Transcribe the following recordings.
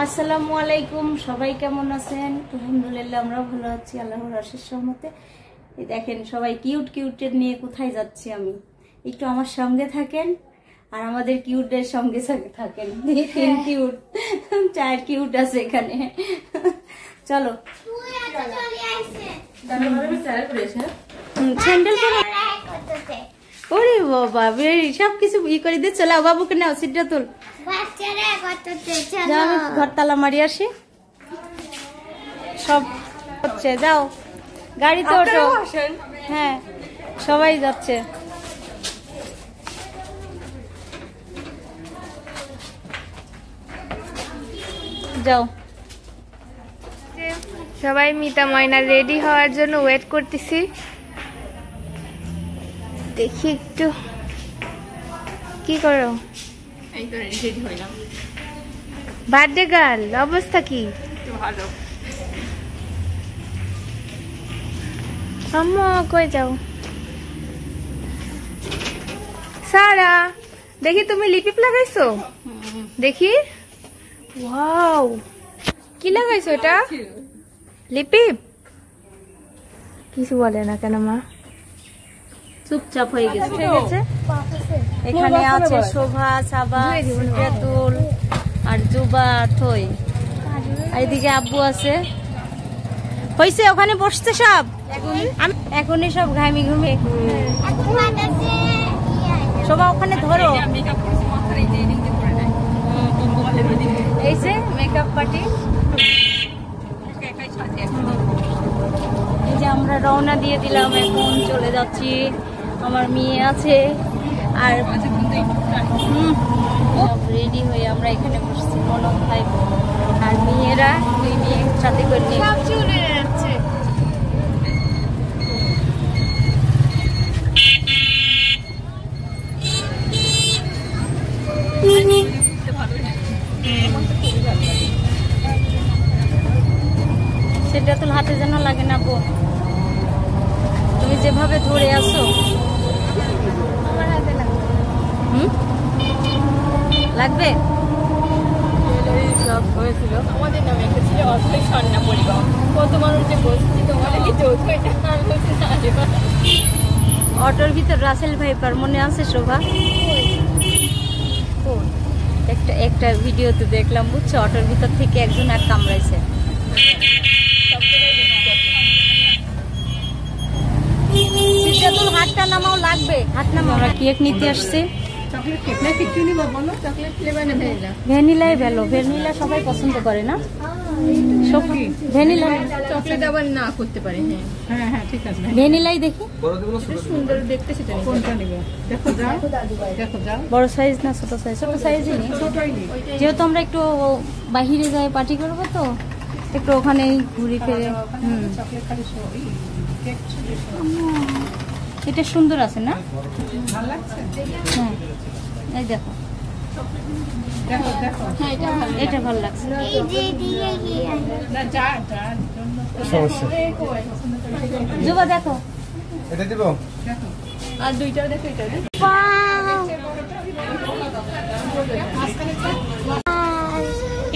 আসসালামু আলাইকুম, সবাই কেমন আছেন? আলহামদুলিল্লাহ আমরা ভালো আছি আল্লাহর অশেষ রহমতে। এই দেখেন সবাই কিউট কিউটের নিয়ে কোথায় যাচ্ছি আমি, একটু আমার সঙ্গে থাকেন আর আমাদের কিউটের সঙ্গে থাকেন। তিন কিউট, চার কিউট আছে এখানে। চলো স্যান্ডেল ওরে বাবা সব কিছু করে দিয়ে চলো বাবুকে নাও, সিটটা তোল। আমি ঘর তালা মারি আসি, সব হচ্ছে যাও গাড়িতে ওঠো। হ্যাঁ সবাই যাচ্ছে। যাও সবাই মিতা ময়না রেডি হওয়ার জন্য ওয়েট করতেছি। দেখি একটু কি করো। বার্থডে গার্ল অবস্থা কি? আম্মু কই যাও? সারা দেখি তুমি লিপস্টিক লাগাইছো, দেখি। ওয়াও কি লাগাইছো এটা? লিপস্টিক? কিছু বলে না কেন মা? চুপচাপ হয়ে গেছে। ঠিক আছে, এখানে আছে শোভা, সাবা, তেতুল আর জুবা, থই। আর এদিকে আব্বু আছে। হইছে ওখানে বসছে সব, এখনই সব ঘামি ঘুমে। শোভা ওখানে ধরো। এই যে মেকআপ পার্টি। এই যে আমরা রওনা দিয়ে দিলাম, এখন চলে যাচ্ছি। আমার মেয়ে আছে আর রেডি হয়ে আমরা এখানে বসছি। মনম ভাই আর মেয়েরা, দুই মেয়ে সাথে করে নিয়ে যাচ্ছে। সেটা তো হাতে যেন লাগে না বো, তুমি যেভাবে ধরে আসো। আমার হাতে লাগবে। হয়েছিল আমাদের নামে একটা ছিল অথই সন্না পরিবহন। কত মানুষ যে বসছি তোমাদের কি যৌথ এটা অটোর ভিতর রাসেল ভাইপার মনে আছে শোভা? একটা ভিডিওতে দেখলাম বুঝছো, অটোর ভিতর থেকে একজন আর কামড়াইছে। হাতটা নামাও, লাগবে হাত নামাও। আমরা কেক নিতে আসছি। ভ্যানিলাই ভালো, ভ্যানিলা সবাই পছন্দ করে না? ভ্যানিলা চকলেট আবার না করতে পারে। হ্যাঁ হ্যাঁ ঠিক আছে, ভ্যানিলাই দেখি। সুন্দর দেখতে, সেটা কোনটা নিবে দেখো। যাও দেখো, যাও বড় সাইজ না ছোট সাইজ? ছোট সাইজই নেই, যেহেতু আমরা একটু বাহিরে যাই পার্টি করবো তো একটু ওখানেই ঘুরে ফিরে। এটা সুন্দর আছে না? হ্যাঁ এই দেখো, এটা ভালো লাগছে। জুবা দেখো, এটা দিব আর দুইটাও দেখো। এটা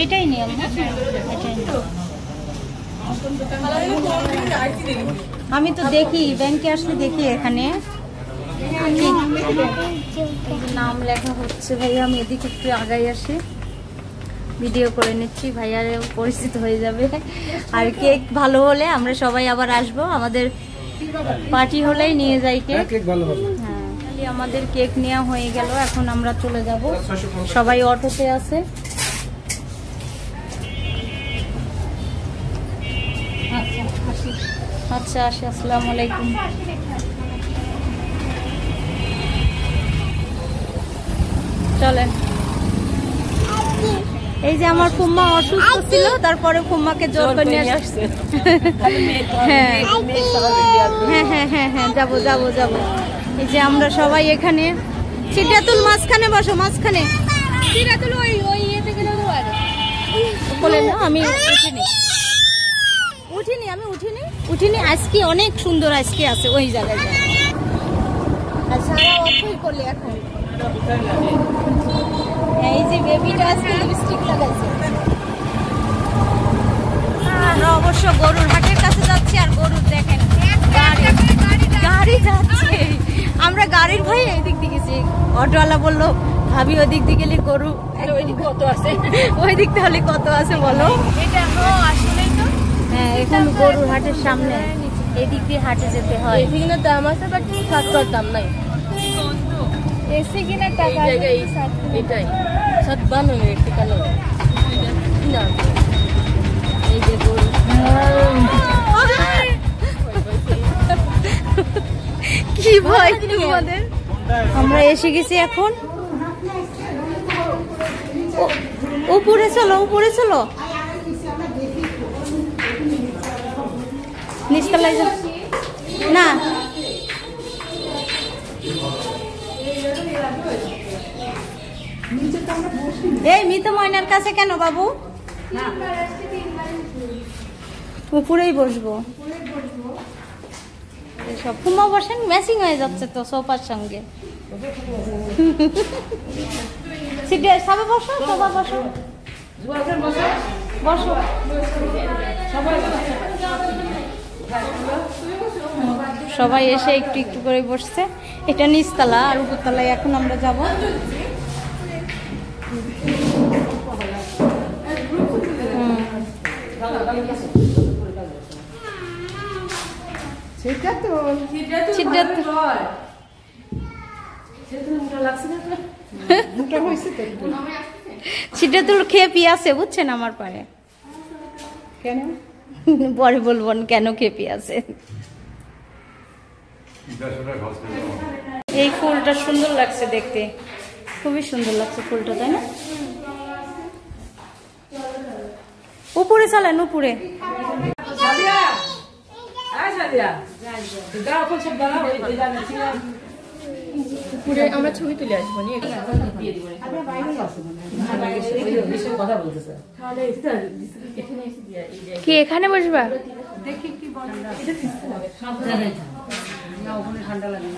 এটাই নিয়ে আমি তো দেখি, ব্যাংকে আসলে দেখি এখানে নাম লেখা হচ্ছে। ভাইয়া আমি এদিকে একটু আগাই আসি, ভিডিও করে নিচ্ছি, ভাইয়ার পরিচিত হয়ে যাবে। আর কেক ভালো হলে আমরা সবাই আবার আসবো। আমাদের পার্টি হলেই নিয়ে যাই কেক। হ্যাঁ আমাদের কেক নেওয়া হয়ে গেল, এখন আমরা চলে যাব। সবাই অটোতে আছে। আচ্ছা আসি, আসসালামু আলাইকুম। চলেন। এই যে আমার ফুম্মা অসুস্থ ছিল, তারপরে ফুম্মাকে জোর করে নিয়ে আসছে। হ্যাঁ হ্যাঁ হ্যাঁ হ্যাঁ হ্যাঁ যাবো যাবো যাবো। এই যে আমরা সবাই এখানে। সিটাতুল মাঝখানে বসো, মাঝখানে। সিরাতুল ওই ইয়েতে গেলে বলে না, আমি উঠিনি। আজকে অনেক সুন্দর আজকে আছে ওই জায়গায়। আর সারা অথই করলে এখন এই যে বেবিটা আজকে লিপস্টিক লাগাইছে। অবশ্য গরুর হাটের কাছে যাচ্ছি আর গরুর দেখেন গাড়ি যাচ্ছে। আমরা গাড়ির ভয়ে এদিক দিয়ে গেছি, অটোওয়ালা বললো ভাবি ওই দিক দিয়ে গেলে গরু কত আছে, ওই দিক তাহলে কত আছে বলো। আসলেই তো হ্যাঁ এখন গরুর হাটের সামনে এদিক দিয়ে হাটে যেতে হয়। এখানে দাম আছে বাট সাতটার দাম নাই। এসে কিনা টাকা এটাই 57 একটু কালো না। এই যে গরু কি ভয় তোমাদের। আমরা এসে গেছি এখন, উপরে চলো উপরে চলো, নিচতলায় যাও না। এই মিতু ময়নার কাছে কেন বাবু? উপরেই বসবো। সব ফুমা বসেন, ম্যাচিং হয়ে যাচ্ছে তো সোফার সঙ্গে। সবাই বসো, সবাই বসো বসো। সবাই এসে একটু একটু করে বসছে। এটা নিচতলা আর উপরতলায় এখন আমরা যাব। সেটা তো খেয়ে পিয়ে আছে বুঝছেন আমার পায়ে। কেন পরে বলবো কেন খেয়ে পিয়ে আছে। এই ফুলটা সুন্দর লাগছে দেখতে, খুবই সুন্দর লাগছে ফুলটা, তাই না? উপরে চলেন, উপরে। আমরা ছবি তুলে আসবো। কি এখানে বসবা? ঠান্ডা লাগে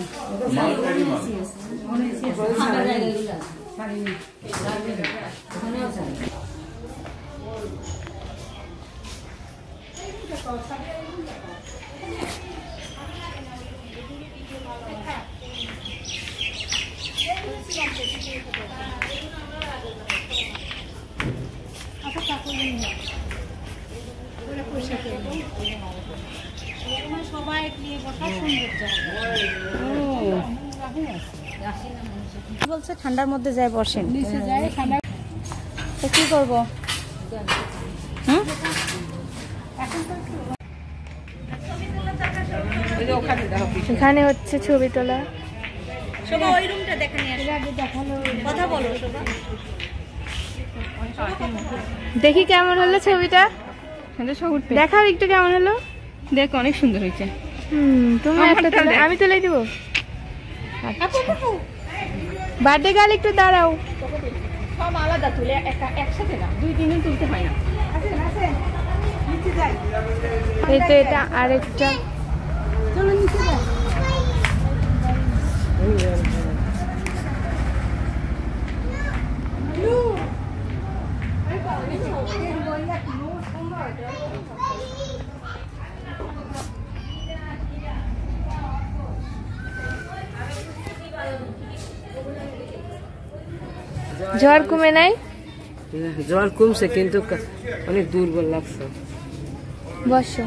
বলছে ঠান্ডার মধ্যে যায় বসেন, তো কি করবো? এখানে হচ্ছে ছবি তোলা। ওই রুমটা দেখে নিয়ে কথা বলো। দেখি কেমন হলো ছবিটা, দেখাও একটু কেমন হলো। দেখ অনেক সুন্দর হয়েছে। তুমি একটা তুলে, আমি তুলে দিব। বার্থডে গার্ল একটু দাঁড়াও। সব আলাদা তুলে একসাথে না, 2-3 দিন তুলতে হয় না। এই তো এটা আরেকটা। জ্বর কমে নাই? জ্বর কমছে কিন্তু অনেক দুর্বল লাগছে। বসো।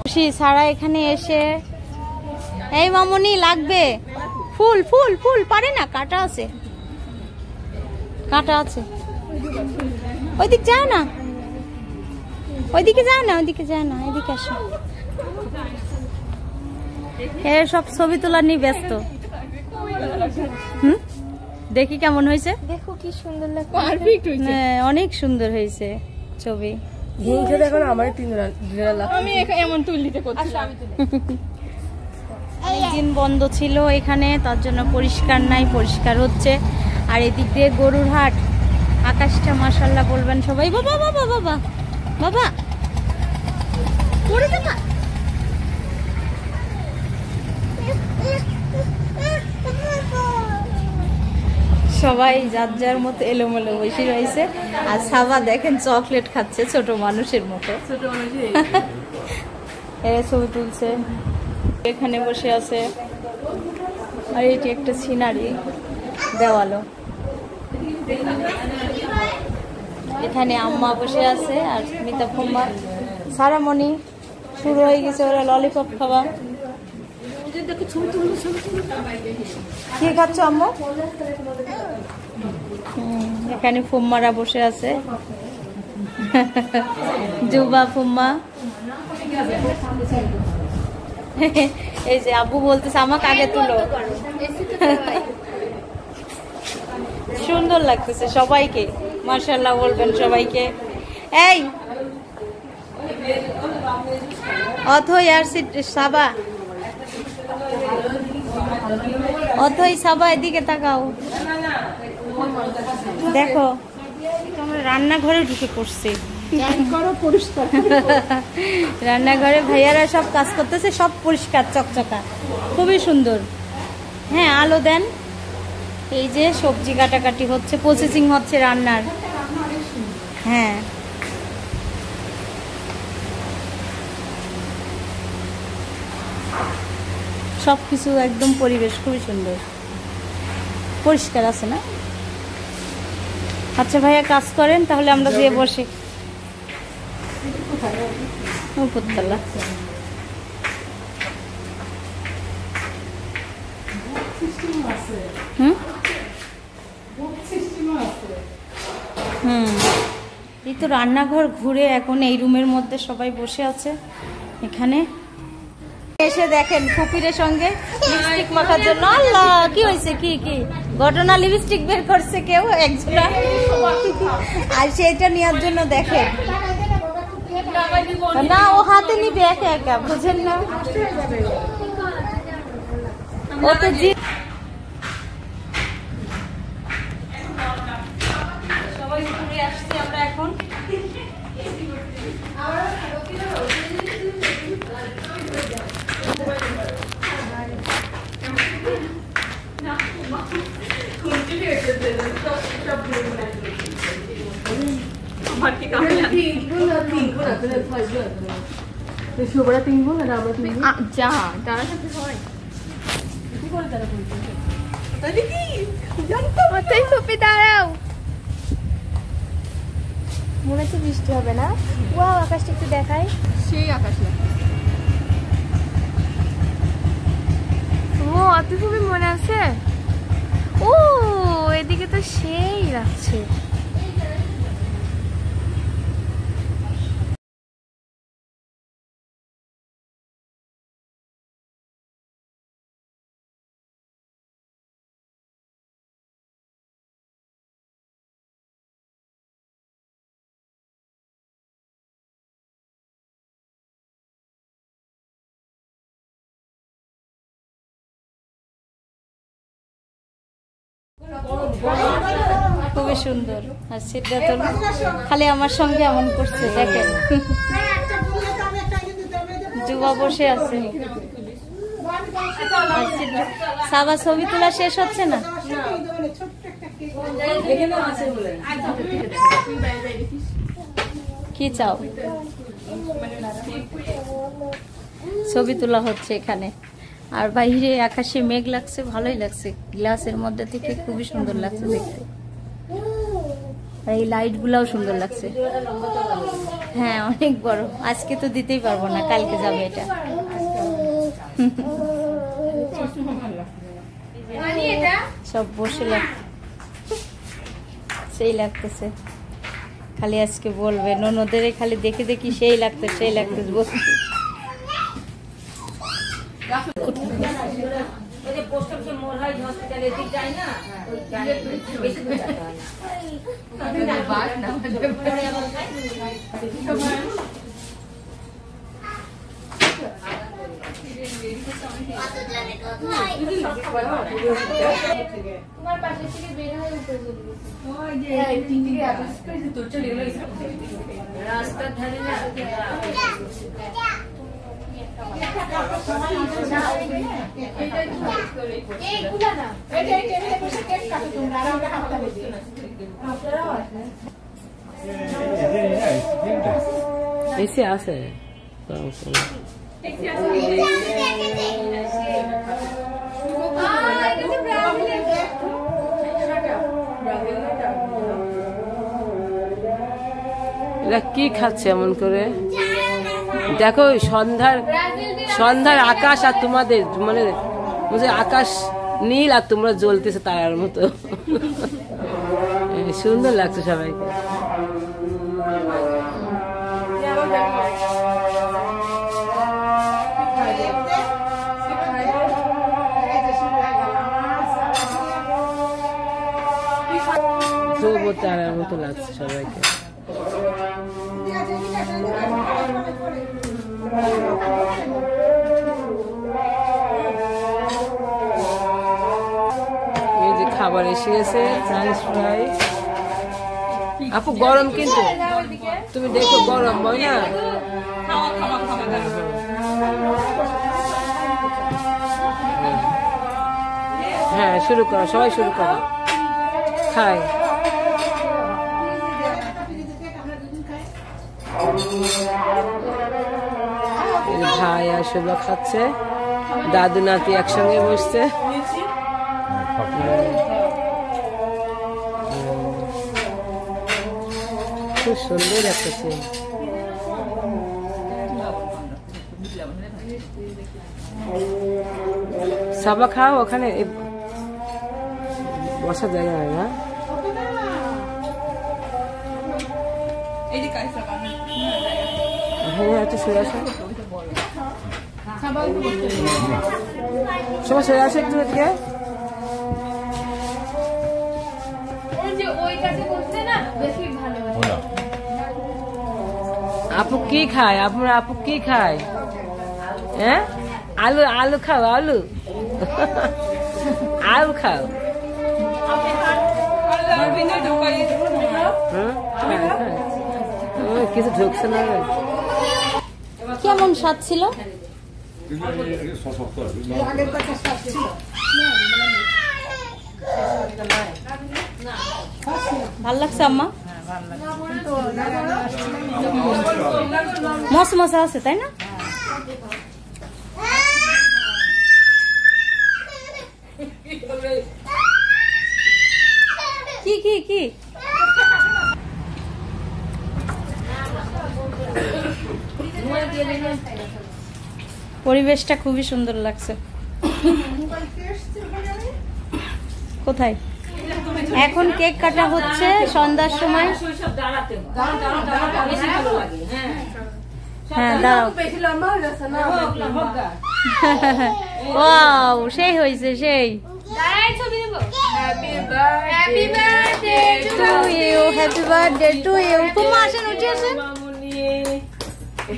খুশি সারা এখানে এসে, এই মামনি লাগবে ফুল ফুল ফুল, পারে না, কাটা আছে, কাটা আছে। ওইদিক যাও না, ওইদিকে যাও না, ওইদিকে যাও না, এদিকে আসো। সব ছবি তোলা নিয়ে ব্যস্ত। দেখি কেমন হয়েছে, দেখো কি সুন্দর লাগছে। পারফেক্ট হয়েছে, অনেক সুন্দর হয়েছে ছবি। আমি এমন তুললিতে করছিলাম। দিন বন্ধ ছিল এখানে, তার জন্য পরিষ্কার নাই, পরিষ্কার হচ্ছে। আর এদিক দিয়ে গরুর হাট, আকাশটা মাশাআল্লাহ বলবেন সবাই। বাবা বাবা বাবা বাবা পড়ে যাবা। সবাই যার যার মতো এলোমেলো বসে রয়েছে। আর সাবা দেখেন চকলেট খাচ্ছে ছোট মানুষের মতো, ছবি তুলছে, এখানে বসে আছে। আর এটি একটা সিনারি দেওয়ালো, এখানে আম্মা বসে আছে আর মিতা ফুম্মা। সারামণি শুরু হয়ে গেছে ওরা ললিপপ খাওয়া। কি খাচ্ছ আম্মু? এখানে ফুম্মারা বসে আছে, জুবা ফুম্মা। এই যে আব্বু বলতেছে আমাকে আগে তুলো। সুন্দর লাগতেছে সবাইকে, মাশাআল্লাহ বলবেন সবাইকে। এই অথই আর সাবা, অথই সাবা এদিকে তাকাও। দেখো আমরা রান্নাঘরে ঢুকে পড়ছি, রান্নাঘরে ভাইয়ারা সব কাজ করতেছে, সব পরিষ্কার চকচকা, খুবই সুন্দর। হ্যাঁ আলো দেন। এই যে সবজি কাটাকাটি হচ্ছে, প্রসেসিং হচ্ছে রান্নার। হ্যাঁ সবকিছু একদম পরিবেশ খুবই সুন্দর, পরিষ্কার আছে না? আচ্ছা ভাইয়া কাজ করেন, তাহলে আমরা যেয়ে বসি উপরতলা। এই তো রান্নাঘর ঘুরে এখন এই রুমের মধ্যে সবাই বসে আছে। এখানে এসে দেখেন ফুপিরের সঙ্গে লিপস্টিক মাখার জন্য। আল্লাহ কি হয়েছে, কি কি ঘটনা? লিপস্টিক বের করছে কেউ একজন, আর সেইটা নেওয়ার জন্য দেখেন না, ও হাতে নিবে একা একা, বুঝেন না? ও তো সবাই ঘুরে আসছি আমরা এখন। দাঁড়াও, মনে হচ্ছে বৃষ্টি হবে না? ওয়াও আকাশটা একটু দেখাই, সেই আকাশ। ও অত খুবই মনে আছে। ও এদিকে তো সেই লাগছে। খুবই সুন্দর। আর সিদ্ধার্থ খালি আমার সঙ্গে এমন করছে, দেখেন যুবা বসে আছে। সাবা ছবি তোলা শেষ হচ্ছে না? কি চাও? ছবি তোলা হচ্ছে এখানে। আর বাইরে আকাশে মেঘ লাগছে, ভালোই লাগছে, গ্লাসের মধ্যে থেকে খুবই সুন্দর লাগছে দেখতে। আর এই লাইট গুলাও সুন্দর লাগছে। হ্যাঁ অনেক বড়, আজকে তো দিতেই পারবো না, কালকে যাবে এটা। সব বসে সেই লাগতেছে, খালি আজকে বলবে ননদের খালি দেখে দেখি সেই লাগতেছে, সেই লাগতেছে বসতে। রাস্তার ধারে না এসে আছে এরা কি খাচ্ছে এমন করে? দেখো সন্ধ্যার আকাশ আর তোমাদের মানে আকাশ নীল আর তোমরা জ্বলতেছে তারার মতো। সুন্দর লাগছে সবাইকে। তারার মতো লাগছে সবাইকে। এই যে খাবার এসে গেছে, ফ্রেঞ্চ ফ্রাই। আপু গরম কিন্তু, তুমি দেখো গরম বই না। হ্যাঁ শুরু করো, সবাই শুরু করো, খাই। ভাই আর শুভা খাচ্ছে, দাদু নাতি একসঙ্গে বসছে। খুব সুন্দর একটা সিন। সাবা খাও, ওখানে বসার জায়গা হয় না। হ্যাঁ একটু সরে আসো, সবাই সরে আসো একটু এদিকে। আপু কি খায়? আপনার আপু কি খায়? হ্যাঁ আলু, আলু খাও, আলু আলু খাও। কিছু ঢুকছে না। কেমন স্বাদ ছিল? ভাল লাগছে আম্মা? মশা মশা আছে তাই না? কি কি কি পরিবেশটা খুবই সুন্দর লাগছে। কোথায়? এখন কেক কাটা হচ্ছে সন্ধ্যার সময়। হ্যাঁ দাও। ওয়াও সেই হয়েছে, সেই। Happy birthday to you, happy birthday to you. ফুম্মা আসেন, উঠে আসেন।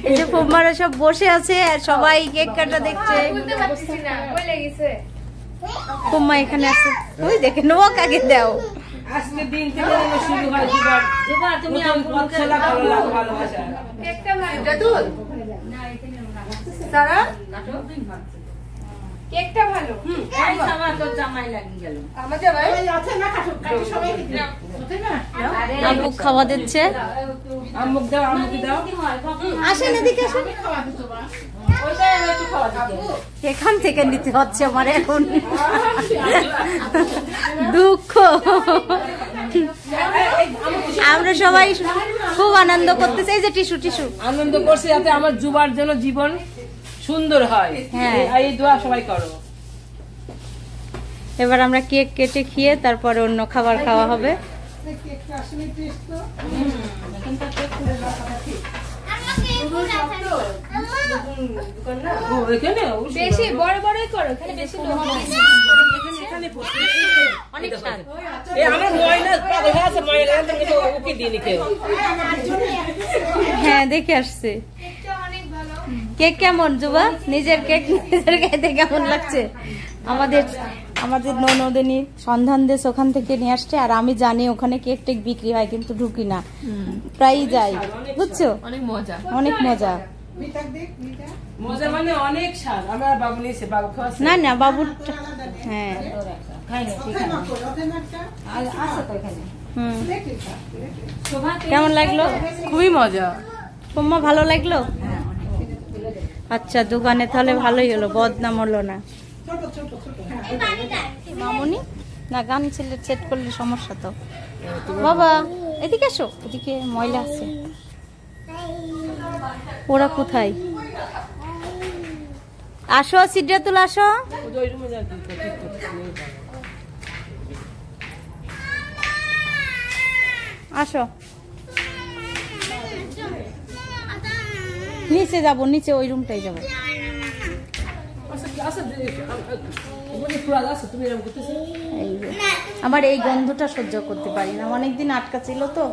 এই যে ফুম্মারা সব বসে আছে আর সবাই কেক কাটা দেখছে। ফুম্মা এখানে আছে, ওই দেখেন, ও কাকে দাও। আজকে দিন থেকে শুরু হয় জুবা, তুমি আমার ছেলে ভালোবাসা। কেকটা ভালো না, এখানে সারা কেকটা ভালো। এই সামা তো জামাই লাগি গেল। আমার জামাই আছে না, কাটো সবাই খেতে দাও, ওঠে না। আম্মু খাওয়া দিচ্ছে। আম্মু দাও, আম্মু দাও। আসেন এদিকে, আসেন। এখান থেকে নিতে হচ্ছে আমার এখন দুঃখ। আমরা সবাই খুব আনন্দ করতেছি। এই যে টিস্যু, টিস্যু আনন্দ করছি যাতে আমার জুবার জন্য জীবন সুন্দর হয়। হ্যাঁ এই দোয়া সবাই করো। এবার আমরা কেক কেটে খেয়ে তারপরে অন্য খাবার খাওয়া হবে। বেশি বড় বড়ই করো, এখানে বেশি লোক অনেক স্বাদ। হ্যাঁ দেখে আসছে। কেক কেমন জুবা? নিজের কেক নিজের খাইতে কেমন লাগছে? আমাদের ননদিনী সন্ধান দেশ ওখান থেকে নিয়ে আসছে। আর আমি জানি ওখানে কেক টেক বিক্রি হয় কিন্তু ঢুকি না, প্রায়ই যাই, বুঝছো? অনেক মজা, অনেক মজা। মজা মানে অনেক স্বাদ। আমার বাবু নিয়েছে, বাবু খাওয়াচ্ছে না না বাবুর, হ্যাঁ কেমন লাগলো? খুবই মজা। তোমার ভালো লাগলো? আচ্ছা দোকানে তাহলে ভালোই হলো, বদনাম হলো না। মামুনি না গান ছেলে সেট করলে সমস্যা তো। বাবা এদিকে আসো, এদিকে ময়লা আছে। ওরা কোথায়? আসো সিদ্ধাতুল আসো। আসো নিচে যাব, নিচে ওই রুমটাই যাব। আমার এই গন্ধটা সহ্য করতে পারি না, অনেকদিন আটকা ছিল তো।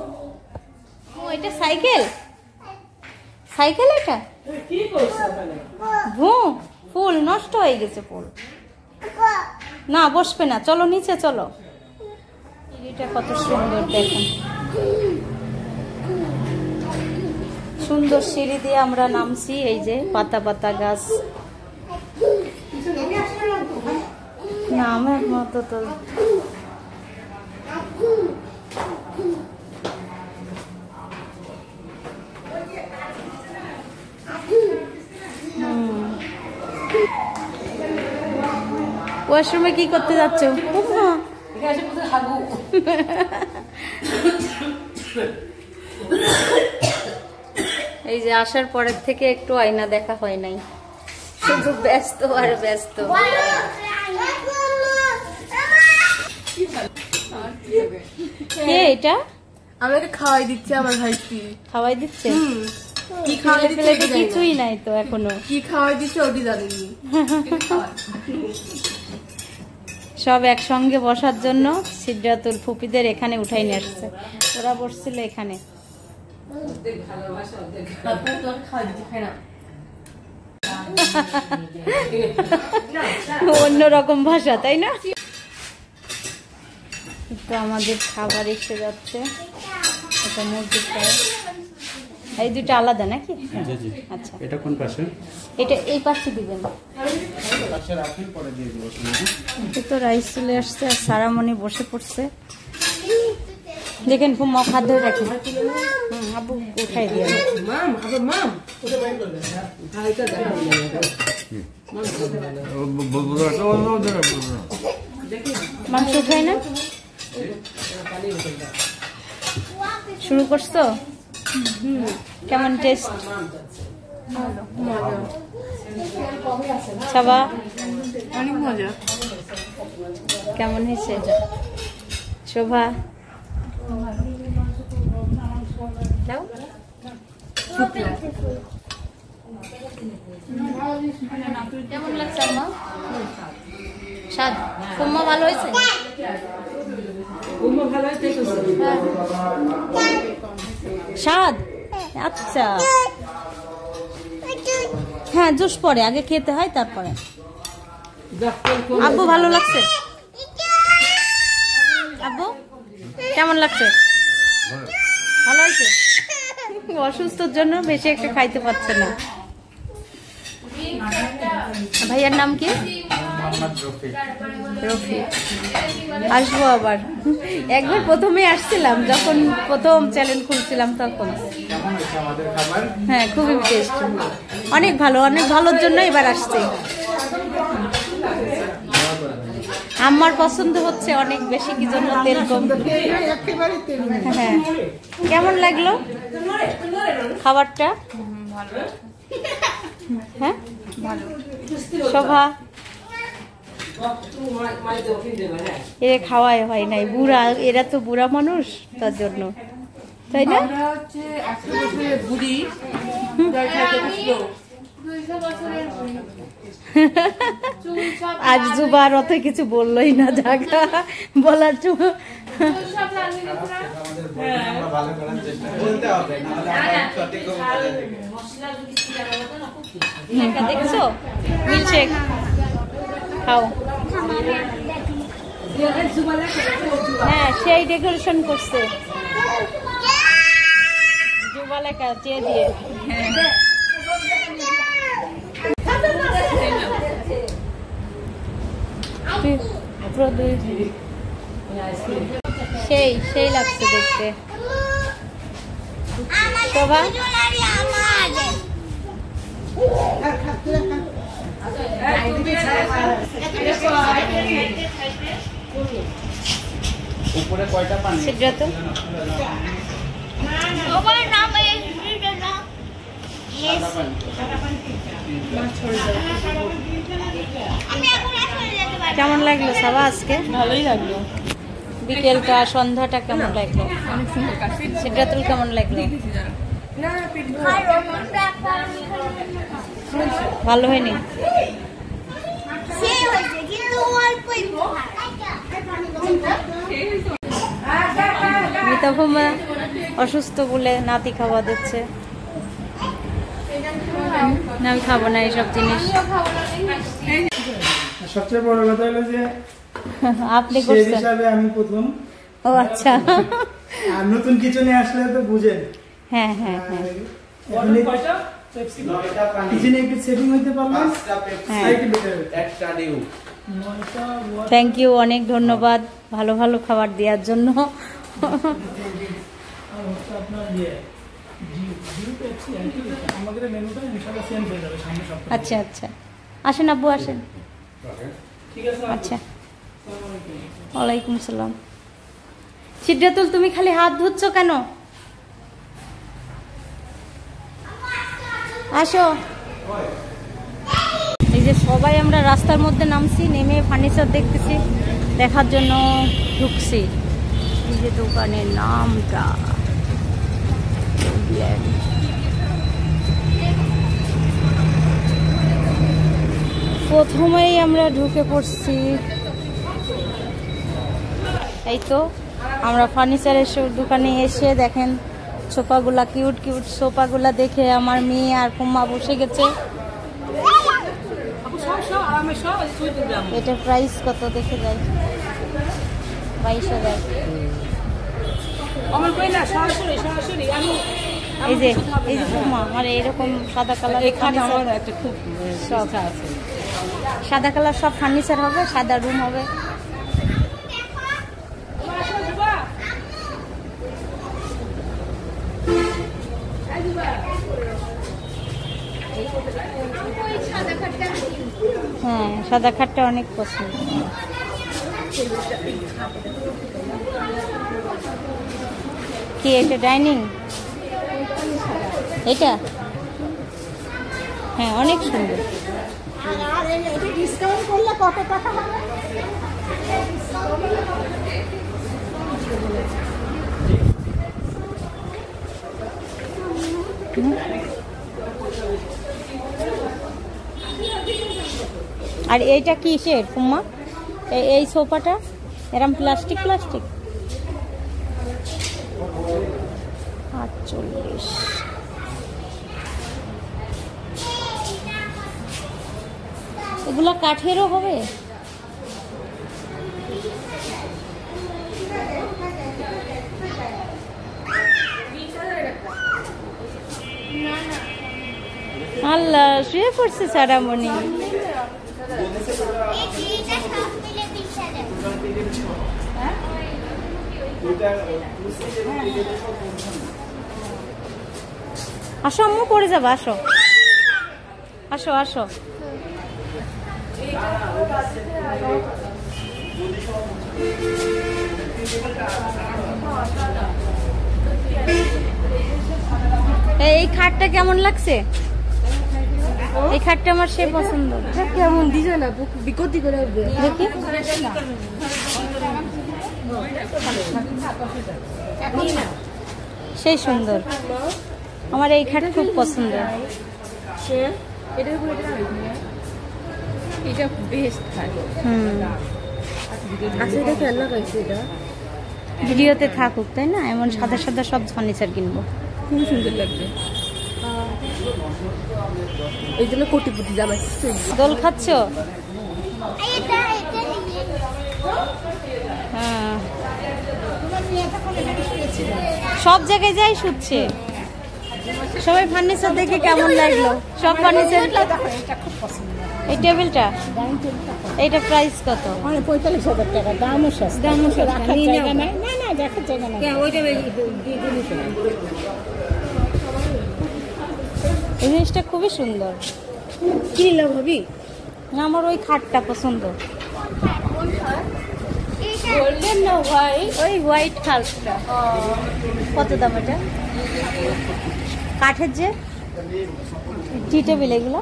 ও এটা সাইকেল, সাইকেল এটা ফুল নষ্ট হয়ে গেছে, ফুল না বসবে না। চলো নিচে চলো। এটা কত সুন্দর দেখেন, সুন্দর সিঁড়ি দিয়ে আমরা নামছি। এই যে পাতা পাতা গাছ, না আমার মতো তো ওয়াশরুমে কি করতে যাচ্ছ? এই যে আসার পরের থেকে একটু আয়না দেখা হয় নাই, শুধু ব্যস্ত আর ব্যস্ত। কে এটা? আমাকে খাওয়াই দিচ্ছে আমার ভাইটি। খাওয়াই দিচ্ছে? কি খাওয়াই দিচ্ছে কিছুই নাই তো এখনো। কি খাওয়াই দিচ্ছে ওটি জানিনি। সব একসঙ্গে বসার জন্য সিদ্ধাতুল ফুপিদের এখানে উঠাই নিয়ে আসছে। ওরা বসছিল এখানে। অন্যরকম ভাষা তাই না? তো আমাদের খাবার এসে যাচ্ছে। এটা মুরগির পায়ে, এই দুটো আলাদা নাকি? আচ্ছা এটা কোন পাশে? এটা এই পাশে দিবেন। তো রাইস চলে আসছে আর সারামণি বসে পড়ছে। দেখেন খুব খাদ্য ধরে রাখি। আবু উঠাই দিয়ে মাংস উঠাই না। শুরু করছো? কেমন টেস্ট? সাবা অনেক মজা। কেমন হয়েছে? শোভা দাও। কেমন লাগছে আম্মা? স্বাদ কুম্মা ভালো হয়েছে? স্বাদ আচ্ছা। হ্যাঁ জুস পরে, আগে খেতে হয় তারপরে। আব্বু ভালো লাগছে? আব্বু কেমন লাগছে? ভালো হয়েছে? অসুস্থর জন্য বেশি একটা খাইতে পারছে না। ভাইয়ার নাম কি? রফি। আসবো আবার। একবার প্রথমে আসছিলাম যখন প্রথম চ্যানেল খুলছিলাম তখন। হ্যাঁ খুবই টেস্ট, অনেক ভালো, অনেক ভালোর জন্য এবার আসছি। আমার পছন্দ হচ্ছে অনেক বেশি, কি জন্য তেল কম। হ্যাঁ কেমন লাগলো খাবারটা? হ্যাঁ শোভা এরা খাওয়াই হয় নাই, বুড়া এরা তো বুড়া মানুষ, তার জন্য তাই না? আজ জুবার অত কিছু বললোই না, জায়গা বলার জন্য দেখছো মিল্কশেক খাও। হ্যাঁ সেই ডেকোরেশন করছে জুবা লেখা চেয়ে দিয়ে। সেই সেই লাগছে দেখতে। শোভা উপরে কয়টা পানি? সেটা তো কেমন লাগলো সাবা আজকে? ভালোই লাগলো। বিকেলটা সন্ধ্যাটা কেমন লাগলো? সেটা তো কেমন লাগলো? ভালো হয়নি? মিতাভূমা অসুস্থ বলে নাতি খাওয়া দিচ্ছে। না আমি খাবো না এইসব জিনিস। সবচেয়ে বড় কথা হলো যে আপনি সেই করছেন? হিসাবে আমি প্রথম। ও আচ্ছা। আর নতুন কিছু নিয়ে আসলে তো বুঝেন। হ্যাঁ হ্যাঁ হ্যাঁ কিচেনে একটু সেভিং হইতে পারলাম। হ্যাঁ। একটা ডিউ। থ্যাংক ইউ, অনেক ধন্যবাদ ভালো ভালো খাবার দেওয়ার জন্য। আপনার আমাদের মেনুটা ইনশাআল্লাহ চেঞ্জ হয়ে যাবে সামনের সপ্তাহে। আচ্ছা আচ্ছা, আসেন আব্বু আসেন। ঠিক আছে। আচ্ছা, ওয়ালাইকুম আসসালাম। সিদ্ধাতুল তুমি খালি হাত ধুচ্ছ কেন? আসো। এই যে সবাই আমরা রাস্তার মধ্যে নামছি, নেমে ফার্নিচার দেখতেছি, দেখার জন্য ঢুকছি। এই যে দোকানের নামটা প্রথমেই আমরা ঢুকে পড়ছি। এই তো আমরা ফার্নিচারের দোকানে এসে দেখেন সোফাগুলা, কিউট কিউট সোফাগুলা দেখে আমার মেয়ে আর কুম্মা বসে গেছে। এটার প্রাইস কত দেখে যাই? 22,000। এই যে কুম্মা আমার এরকম সাদা কালার, সব সাদা কালার সব ফার্নিচার হবে, সাদা রুম হবে। হ্যাঁ, সাদা খাটটা অনেক পছন্দ। কি এটা ডাইনিং? এটা হ্যাঁ অনেক সুন্দর। ডিসকাউন্ট করলে কত টাকা হবে? আর এইটা কিসের কুম্মা? এই সোফাটা এরম প্লাস্টিক প্লাস্টিক 48। এগুলো কাঠেরও হবে? আল্লাহ, শুয়ে পড়ছে সারামণি। আসো আম্মু, পড়ে যাবো, আসো আসো আসো। এই খাটটা কেমন লাগছে? এই খাটটা আমার সে পছন্দ। কেমন দিছে না বিকতি করে দেখি সেই সুন্দর, আমার এই খাট খুব পছন্দ। এটা বেস্ট খাট। আচ্ছা, এটা কেন লাগাইছে? এটা ভিডিওতে থাকুক, তাই না? এমন সাদা সাদা সব ফার্নিচার কিনবো, খুব সুন্দর লাগবে। এই জন্য কোটিপতি জামাইছে। দোল খাচ্ছ? হ্যাঁ, সব জায়গায় যাই শুচ্ছে। সবাই ফার্নিচার দেখে কেমন লাগলো? সব ফার্নিচার এই টেবিলটা এইটা প্রাইস কত? 45,000 টাকা, দামও সস্তা। রাখার জায়গা নাই। না না, রাখার জায়গা নাই। এই জিনিসটা খুবই সুন্দর। কি নিল ভাবি? না, আমার ওই খাটটা পছন্দ। গোল্ডেন না হোয়াইট? ওই হোয়াইট খাটটা। কত দাম এটা? কাঠের যে টি টেবিল এগুলো।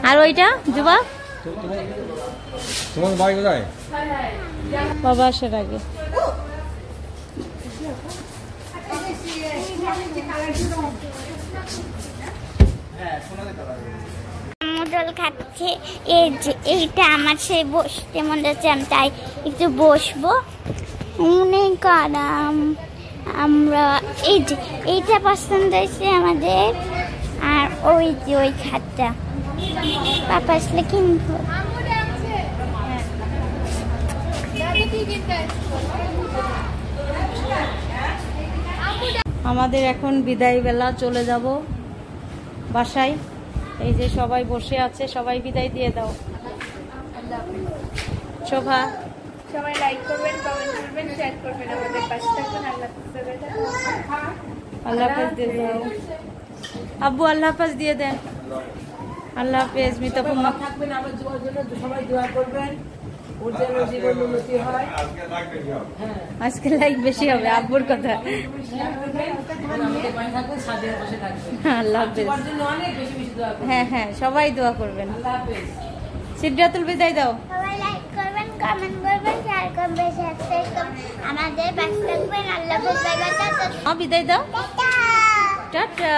আর ওইটা জুবা তোমার বাড়ি কোথায়? বাবা আসার আগে। মোটল খাচ্ছে। এই যে এইটা আমার সেই বসতে মনে হচ্ছে, আমি তাই একটু বসবো। অনেক আরাম। আমরা এই যে এইটা পছন্দ হয়েছে আমাদের। আর ওই যে ওই খাটটা পাপা আসলে কিনবো। আমাদের এখন বিদায় বেলা, চলে যাব বাসায়। এই যে সবাই বসে আছে, সবাই বিদায় দিয়ে দাও। শোভা, সবাই লাইক করবেন, কমেন্ট করবেন, শেয়ার করবেন, আমাদের পাশে থাকবেন। আল্লাহ হাফেজ দিয়ে দাও। আব্বু আল্লাহ হাফেজ দিয়ে দেন। আল্লাহ হাফেজ। মিতাপুম্মা থাকবেন, আমার জন্য সবাই দোয়া করবেন, ওর যেন জীবন উন্নতি হয়। আজকে লাইক বেশি হবে আব্বুর কথা। আমাদের পাশে থাকবেন, সাদের পাশে থাকবেন। আল্লাহ হাফেজ। তোমার জন্য অনেক বেশি বেশি দোয়া করবেন। হ্যাঁ হ্যাঁ, সবাই দোয়া করবেন। আল্লাহ হাফেজ। সিদ্ধাতুল বিদায় দাও। সবাই লাইক করবেন, কমেন্ট করবেন, শেয়ার করবেন, সাবস্ক্রাইব করবেন, আমাদের পাশে থাকবেন। আল্লাহ হাফেজ। Bye bye. বিদায় দাও। টাটা। টাটা।